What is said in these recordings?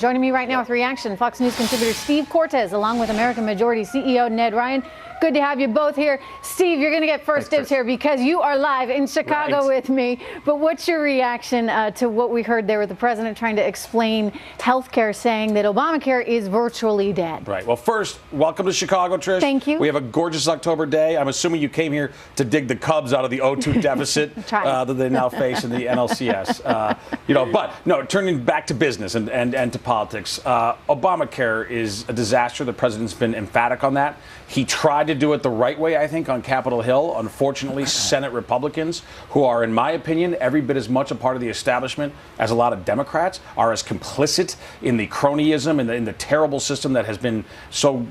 Joining me right now with reaction, Fox News contributor Steve Cortes, along with American Majority CEO Ned Ryun. Good to have you both here. Steve, you're going to get first dibs here because you are live in Chicago with me. But what's your reaction to what we heard there with the president trying to explain health care, saying that Obamacare is virtually dead? Right. Well, first, welcome to Chicago, Trish. Thank you. We have a gorgeous October day. I'm assuming you came here to dig the Cubs out of the 0-2 deficit that they now face in the NLCS. But no, turning back to business and to politics. Obamacare is a disaster. The president's been emphatic on that. He tried to do it the right way, I think, on Capitol Hill. Unfortunately, Senate Republicans, who are, in my opinion, every bit as much a part of the establishment as a lot of Democrats, are as complicit in the cronyism and in the terrible system that has been so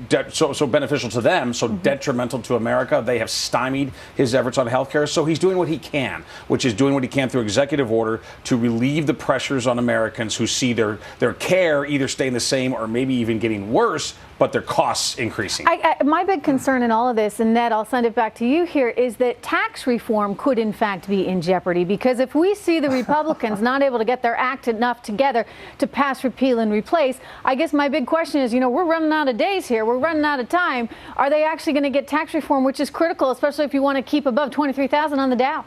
beneficial to them, so detrimental to America. They have stymied his efforts on health care. So he's doing what he can, which is doing what he can through executive order to relieve the pressures on Americans who see their care either staying the same or maybe even getting worse, but their costs increasing. My big concern in all of this, and Ned, I'll send it back to you here, is that tax reform could in fact be in jeopardy, because if we see the Republicans not able to get their act enough together to pass repeal and replace, I guess my big question is, we're running out of days here, we're running out of time. Are they actually going to get tax reform, which is critical, especially if you want to keep above 23,000 on the Dow?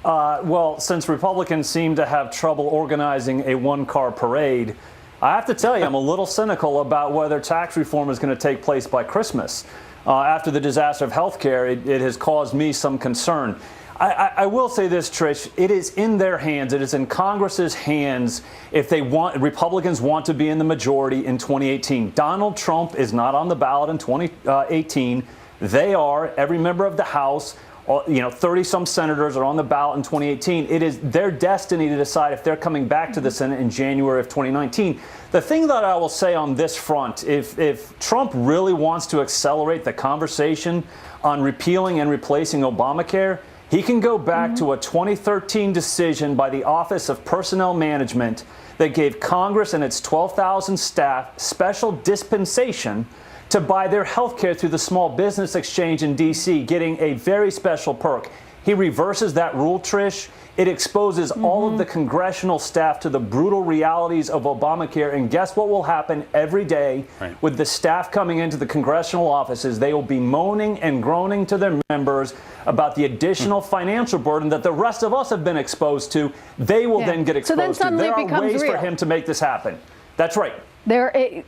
Well, since Republicans seem to have trouble organizing a one-car parade, I have to tell you, I'm a little cynical about whether tax reform is going to take place by Christmas. After the disaster of health care, it has caused me some concern. I will say this, Trish, it is in their hands. It is in Congress's hands if Republicans want to be in the majority in 2018. Donald Trump is not on the ballot in 2018. They are. Every member of the House, 30-some senators are on the ballot in 2018. It is their destiny to decide if they're coming back to the Senate in January of 2019. The thing that I will say on this front, if Trump really wants to accelerate the conversation on repealing and replacing Obamacare, he can go back to a 2013 decision by the Office of Personnel Management that gave Congress and its 12,000 staff special dispensation to buy their health care through the Small Business Exchange in D.C., getting a very special perk. He reverses that rule, Trish. It exposes all of the congressional staff to the brutal realities of Obamacare. And guess what will happen every day with the staff coming into the congressional offices? They will be moaning and groaning to their members about the additional financial burden that the rest of us have been exposed to. They will then get exposed to. There are ways for him to make this happen. That's right. Maybe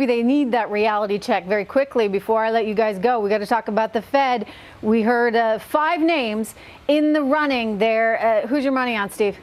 they need that reality check very quickly. Before I let you guys go, we got to talk about the Fed. We heard 5 names in the running there. Who's your money on, Steve?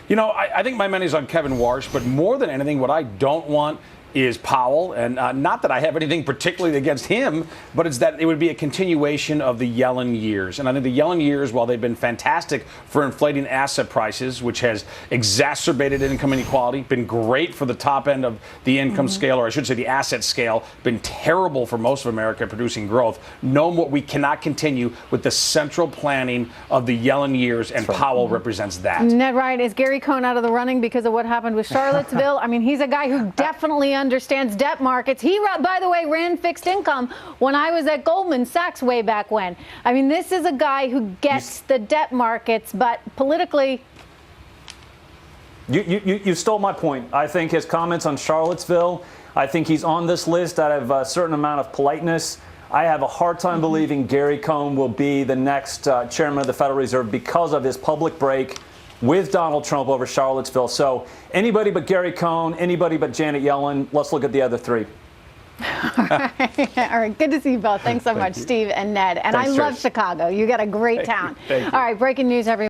I think my money's on Kevin Warsh, but more than anything, what I don't want is Powell, and not that I have anything particularly against him, but it's that it would be a continuation of the Yellen years. And I think the Yellen years, while they've been fantastic for inflating asset prices, which has exacerbated income inequality, been great for the top end of the income scale, or I should say the asset scale, been terrible for most of America producing growth. We cannot continue with the central planning of the Yellen years, and Powell represents that. Ned Ryun, is Gary Cohn out of the running because of what happened with Charlottesville? I mean, he's a guy who definitely understands debt markets. He, by the way, ran fixed income when I was at Goldman Sachs way back when. I mean, this is a guy who gets the debt markets, but politically... You stole my point. I think his comments on Charlottesville, I think he's on this list out of a certain amount of politeness. I have a hard time believing Gary Cohn will be the next chairman of the Federal Reserve because of his public break with Donald Trump over Charlottesville. So anybody but Gary Cohn, anybody but Janet Yellen. Let's look at the other 3. All right. Good to see you both. Thanks so much, Steve and Ned. And I love Chicago. You got a great town. Thank you. All right. Breaking news, everyone.